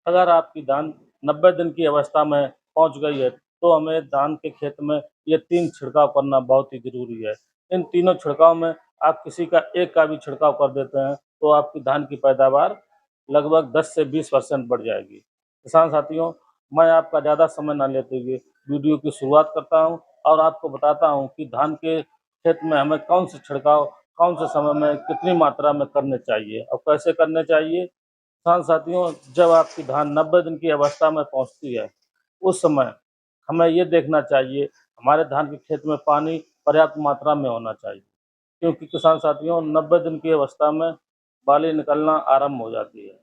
अगर आपकी धान 90 दिन की अवस्था में पहुँच गई है, तो हमें धान के खेत में ये 3 छिड़काव करना बहुत ही ज़रूरी है। इन तीनों छिड़काव में आप किसी का एक का भी छिड़काव कर देते हैं, तो आपकी धान की पैदावार लगभग 10 से 20% बढ़ जाएगी। किसान साथियों, मैं आपका ज़्यादा समय ना लेते हुए वीडियो की शुरुआत करता हूँ और आपको बताता हूँ कि धान के खेत में हमें कौन से छिड़काव, कौन से समय में, कितनी मात्रा में करने चाहिए और कैसे करने चाहिए। किसान साथियों, जब आपकी धान 90 दिन की अवस्था में पहुँचती है, उस समय हमें ये देखना चाहिए हमारे धान के खेत में पानी पर्याप्त मात्रा में होना चाहिए, क्योंकि किसान साथियों 90 दिन की अवस्था में बाली निकलना आरंभ हो जाती है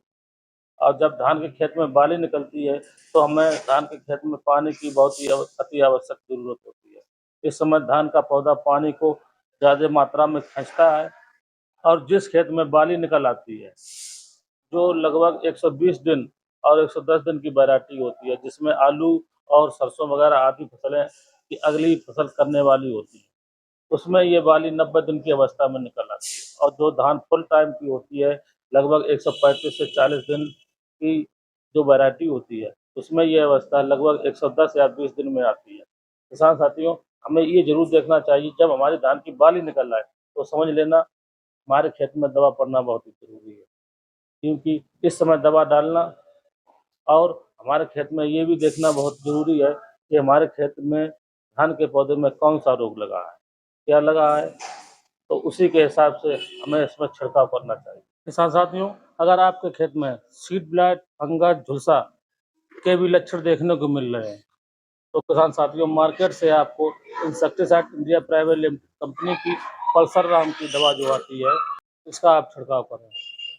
और जब धान के खेत में बाली निकलती है, तो हमें धान के खेत में पानी की बहुत ही अति आवश्यक ज़रूरत होती है। इस समय धान का पौधा पानी को ज़्यादा मात्रा में खींचता है और जिस खेत में बाली निकल आती है, जो लगभग 120 दिन और 110 दिन की वैरायटी होती है, जिसमें आलू और सरसों वगैरह आदि फसलें की अगली फसल करने वाली होती है, उसमें ये बाली 90 दिन की अवस्था में निकल आती है और जो धान फुल टाइम की होती है, लगभग 135 से 40 दिन की जो वैरायटी होती है, उसमें ये अवस्था लगभग 110 या 20 दिन में आती है। किसान साथियों, हमें ये ज़रूर देखना चाहिए जब हमारी धान की बाली निकल आए, तो समझ लेना हमारे खेत में दवा पड़ना बहुत ही ज़रूरी है। क्योंकि इस समय दवा डालना और हमारे खेत में ये भी देखना बहुत ज़रूरी है कि हमारे खेत में धान के पौधे में कौन-सा रोग लगा है, क्या लगा है, तो उसी के हिसाब से हमें इसमें छिड़काव करना चाहिए। किसान साथियों, अगर आपके खेत में सीड ब्लाइट, फंगस, झुलसा के भी लक्षण देखने को मिल रहे हैं, तो किसान साथियों मार्केट से आपको insecticide India private limited company की पल्सर राम की दवा जो आती है, इसका आप छिड़काव करें।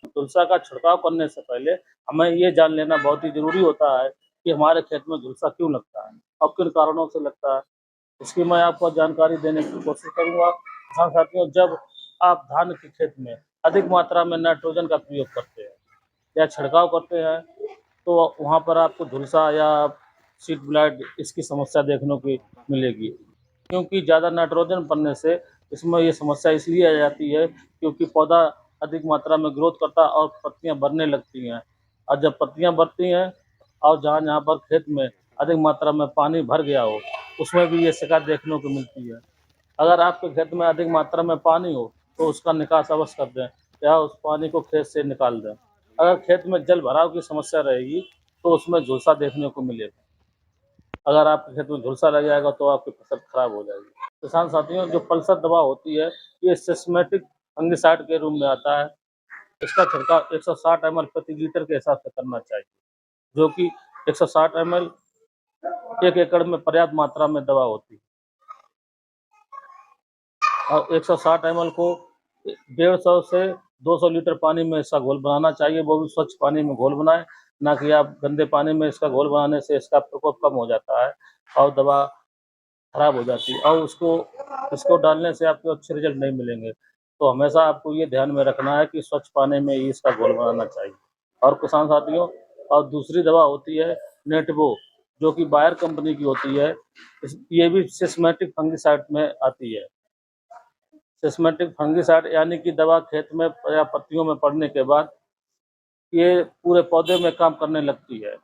झुलसा का छिड़काव करने से पहले हमें ये जान लेना बहुत ही ज़रूरी होता है कि हमारे खेत में झुलसा क्यों लगता है और किन कारणों से लगता है। इसकी मैं आपको जानकारी देने की कोशिश करूँगा। किसान साथियों, जब आप धान के खेत में अधिक मात्रा में नाइट्रोजन का प्रयोग करते हैं या छिड़काव करते हैं, तो वहाँ पर आपको झुलसा या सीड ब्लाइट इसकी समस्या देखने को मिलेगी। क्योंकि ज़्यादा नाइट्रोजन पड़ने से इसमें ये समस्या इसलिए आ जाती है क्योंकि पौधा अधिक मात्रा में ग्रोथ करता है और पत्तियाँ बढ़ने लगती हैं और जब पत्तियाँ बढ़ती हैं और जहाँ-जहाँ पर खेत में अधिक मात्रा में पानी भर गया हो, उसमें भी ये शिकायत देखने को मिलती है। अगर आपके खेत में अधिक मात्रा में पानी हो, तो उसका निकास अवश्य कर दें या उस पानी को खेत से निकाल दें। अगर खेत में जल भराव की समस्या रहेगी, तो उसमें झुलसा देखने को मिलेगा। अगर आपके खेत में झुलसा लग जाएगा, तो आपकी फसल खराब हो जाएगी। किसान साथियों, जो पल्सर दवा होती है, ये सिस्टमैटिक फंगिसाइड के रूप में आता है। इसका छिड़काव 160 ml प्रति लीटर के हिसाब से करना चाहिए, जो कि 160 ml 1 एकड़ में पर्याप्त मात्रा में दवा होती है और 160 ml को 150 से 200 लीटर पानी में इसका घोल बनाना चाहिए, वो भी स्वच्छ पानी में घोल बनाएँ, ना कि आप गंदे पानी में इसका घोल बनाने से इसका प्रकोप कम हो जाता है और दवा खराब हो जाती है और इसको डालने से आपको अच्छे रिज़ल्ट नहीं मिलेंगे। तो हमेशा आपको ये ध्यान में रखना है कि स्वच्छ पानी में ही इसका घोल बनाना चाहिए। और किसान साथियों, और दूसरी दवा होती है नेटवो, जो कि बायर कंपनी की होती है। ये भी सिस्टमैटिक फंगिसाइड में आती है। सिस्टमैटिक फंगिसाइड यानी कि दवा खेत में या पत्तियों में पड़ने के बाद ये पूरे पौधे में काम करने लगती है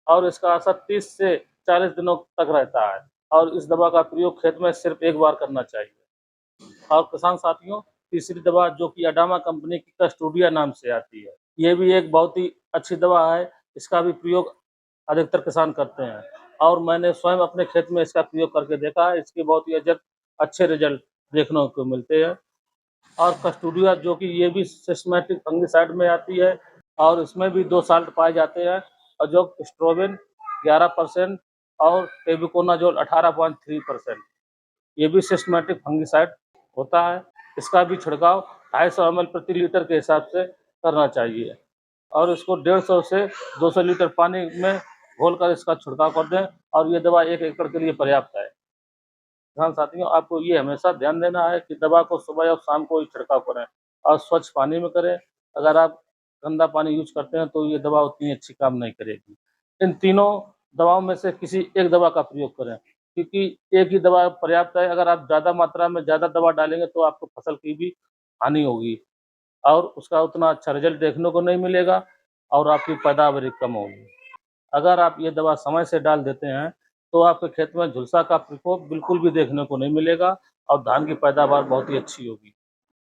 और इसका असर 30 से 40 दिनों तक रहता है और इस दवा का प्रयोग खेत में सिर्फ एक बार करना चाहिए। और किसान साथियों, तीसरी दवा जो कि अडामा कंपनी की कस्टोडिया नाम से आती है, ये भी एक बहुत ही अच्छी दवा है। इसका भी प्रयोग अधिकतर किसान करते हैं और मैंने स्वयं अपने खेत में इसका प्रयोग करके देखा है। इसके बहुत ही अच्छे रिजल्ट देखने को मिलते हैं। और कस्टोडिया जो कि ये भी सिस्टमैटिक फंगिसाइड में आती है और इसमें भी 2 साल्ट पाए जाते हैं और जो स्ट्रोबिन 11% और टेबुकोनाज़ोल 18.3%, ये भी सिस्टमैटिक फंगिसाइड होता है। इसका भी छिड़काव 250 ml प्रति लीटर के हिसाब से करना चाहिए और इसको 150 से 200 लीटर पानी में घोलकर इसका छिड़काव कर दें और ये दवा 1 एकड़ के लिए पर्याप्त है। किसान साथियों, आपको ये हमेशा ध्यान देना है कि दवा को सुबह और शाम को ही छिड़काव करें और स्वच्छ पानी में करें। अगर आप गंदा पानी यूज़ करते हैं, तो ये दवा उतनी अच्छी काम नहीं करेगी। इन तीनों दवाओं में से किसी एक दवा का प्रयोग करें, क्योंकि एक ही दवा पर्याप्त है। अगर आप ज़्यादा मात्रा में ज़्यादा दवा डालेंगे, तो आपको फसल की भी हानि होगी और उसका उतना अच्छा रिज़ल्ट देखने को नहीं मिलेगा और आपकी पैदावार भी कम होगी। अगर आप ये दवा समय से डाल देते हैं, तो आपके खेत में झुलसा का प्रकोप बिल्कुल भी देखने को नहीं मिलेगा और धान की पैदावार बहुत ही अच्छी होगी।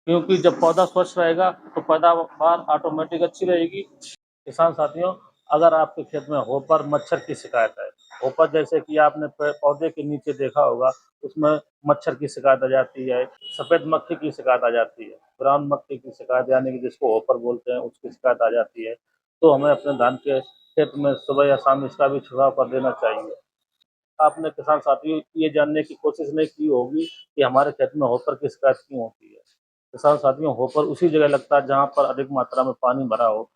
क्योंकि जब पौधा स्वच्छ रहेगा, तो पैदावार ऑटोमेटिक अच्छी रहेगी। किसान साथियों, अगर आपके खेत में होपर मच्छर की शिकायत है, होपर जैसे कि आपने पौधे के नीचे देखा होगा, उसमें मच्छर की शिकायत आ जाती है, सफ़ेद मक्खी की शिकायत आ जाती है, ब्राउन मक्खी की शिकायत यानी कि जिसको होपर बोलते हैं, उसकी शिकायत आ जाती है। तो हमें अपने धान के खेत में सुबह या शाम इसका भी छिड़काव कर देना चाहिए। आपने किसान साथियों ये जानने की कोशिश नहीं की होगी कि हमारे खेत में होपर की शिकायत क्यों होती है। किसान साथियों, होपर उसी जगह लगता है जहाँ पर अधिक मात्रा में पानी भरा हो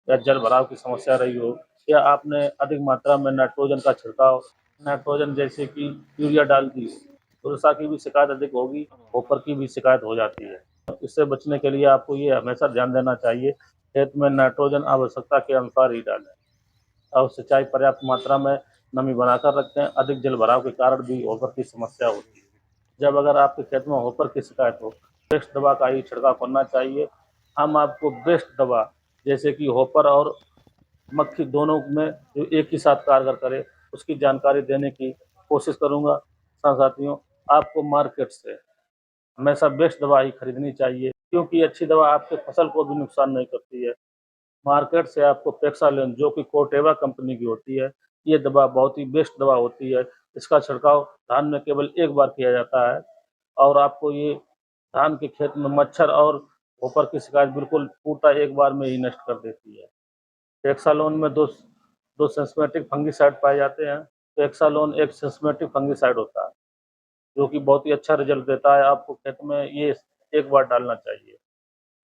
या जल भराव की समस्या रही हो या आपने अधिक मात्रा में नाइट्रोजन का छिड़काव, नाइट्रोजन जैसे कि यूरिया डाल दी, झुलसा की भी शिकायत अधिक होगी, होपर की भी शिकायत हो जाती है। इससे बचने के लिए आपको ये हमेशा ध्यान देना चाहिए, खेत में नाइट्रोजन आवश्यकता के अनुसार ही डालें और सिंचाई पर्याप्त मात्रा में नमी बनाकर रखें। अधिक जल भराव के कारण भी होपर की समस्या होती है। जब अगर आपके खेत में होपर की शिकायत हो, बेस्ट दवा का ही छिड़काव करना चाहिए। हम आपको बेस्ट दवा जैसे कि होपर और मक्खी दोनों में जो एक ही साथ कारगर करे, उसकी जानकारी देने की कोशिश करूँगा। साथियों, आपको मार्केट से हमेशा बेस्ट दवा ही खरीदनी चाहिए, क्योंकि अच्छी दवा आपके फसल को भी नुकसान नहीं करती है। मार्केट से आपको पेक्सालेन जो कि कोर्टेवा कंपनी की होती है, ये दवा बहुत ही बेस्ट दवा होती है। इसका छिड़काव धान में केवल एक बार किया जाता है और आपको ये धान के खेत में मच्छर और होपर की शिकायत बिल्कुल पूर्णतः एक बार में ही नष्ट कर देती है। टेक्सालोन में दो सिस्टेमेटिक फंगिसाइड पाए जाते हैं। टेक्सालोन एक सिस्टेमेटिक फंगिसाइड होता है, जो कि बहुत ही अच्छा रिजल्ट देता है। आपको खेत में ये एक बार डालना चाहिए।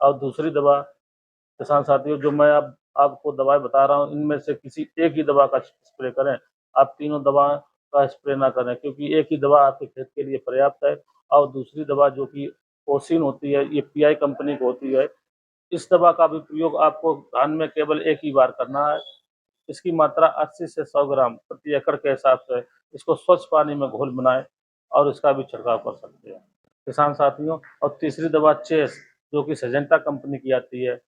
और दूसरी दवा किसान साथियों, जो मैं अब आपको दवाएँ बता रहा हूँ, इनमें से किसी एक ही दवा का स्प्रे करें। आप तीनों दवा का स्प्रे ना करें, क्योंकि एक ही दवा आपके खेत के लिए पर्याप्त है। और दूसरी दवा जो कि ओसिन होती है, ये पीआई कंपनी की होती है। इस दवा का भी प्रयोग आपको धान में केवल एक ही बार करना है। इसकी मात्रा 80 से 100 ग्राम प्रति एकड़ के हिसाब से इसको स्वच्छ पानी में घोल बनाएँ और इसका भी छिड़काव कर सकते हैं। किसान साथियों, और तीसरी दवा चेस, जो कि सिजेंटा कंपनी की आती है,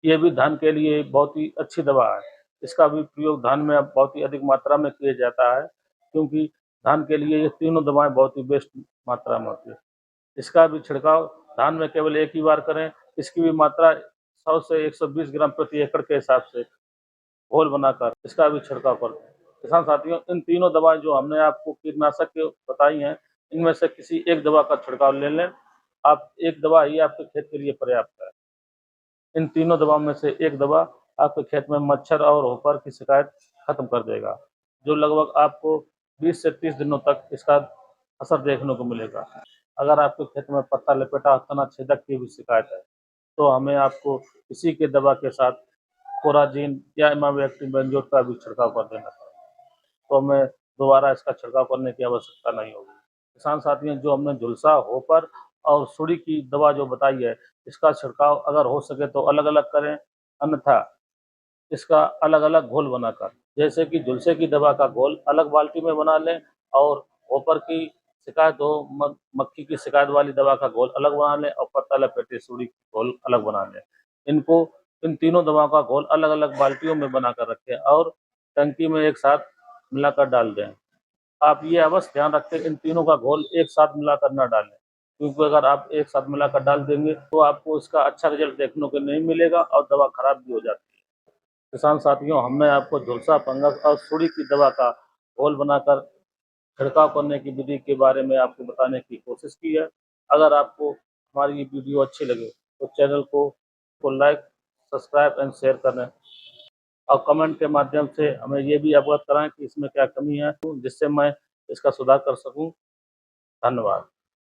ये भी धान के लिए बहुत ही अच्छी दवा है। इसका भी प्रयोग धान में अब बहुत ही अधिक मात्रा में किया जाता है, क्योंकि धान के लिए ये तीनों दवाएँ बहुत ही बेस्ट मात्रा में होती है। इसका भी छिड़काव धान में केवल एक ही बार करें। इसकी भी मात्रा 100 से 120 ग्राम प्रति एकड़ के हिसाब से घोल बनाकर इसका भी छिड़काव करें। किसान साथियों, इन तीनों दवाएँ जो हमने आपको कीटनाशक के बताई हैं, इनमें से किसी एक दवा का छिड़काव ले लें। आप एक दवा ही आपके खेत के लिए पर्याप्त है। इन तीनों दवाओं में से एक दवा आपके खेत में मच्छर और होपर की शिकायत खत्म कर देगा, जो लगभग आपको 20 से 30 दिनों तक इसका असर देखने को मिलेगा। अगर आपके खेत में पत्ता लपेटा और तना छेदक की भी शिकायत है, तो हमें आपको इसी के दवा के साथ कोराजीन या इमामेक्टिन बेंजोएट का भी छिड़काव कर देना चाहिए, तो हमें दोबारा इसका छिड़काव करने की आवश्यकता नहीं होगी। किसान साथियों, जो हमने झुलसा, होपर और सुंडी की दवा जो बताई है, इसका छिड़काव अगर हो सके तो अलग-अलग करें, अन्यथा इसका अलग-अलग घोल बनाकर, जैसे कि झुलसे की दवा का घोल अलग बाल्टी में बना लें और होपर की शिकायत हो, मक्खी की शिकायत वाली दवा का घोल अलग बना लें और पत्ता लपेटे सुंडी का घोल अलग बना लें। इनको इन तीनों दवाओं का घोल अलग-अलग बाल्टियों में बनाकर रखें और टंकी में एक साथ मिलाकर डाल दें। आप ये अवश्य ध्यान रखें, इन तीनों का घोल एक साथ मिलाकर ना डालें, क्योंकि अगर आप एक साथ मिलाकर डाल देंगे, तो आपको इसका अच्छा रिज़ल्ट देखने को नहीं मिलेगा और दवा खराब भी हो जाती है। किसान साथियों, हमने आपको झुलसा, फंगस और सुंडी की दवा का घोल बनाकर छिड़काव करने की विधि के बारे में आपको बताने की कोशिश की है। अगर आपको हमारी ये वीडियो अच्छी लगे, तो चैनल को लाइक, सब्सक्राइब एंड शेयर करें और कमेंट के माध्यम से हमें ये भी अवगत कराएँ कि इसमें क्या कमी है, जिससे मैं इसका सुधार कर सकूँ। धन्यवाद।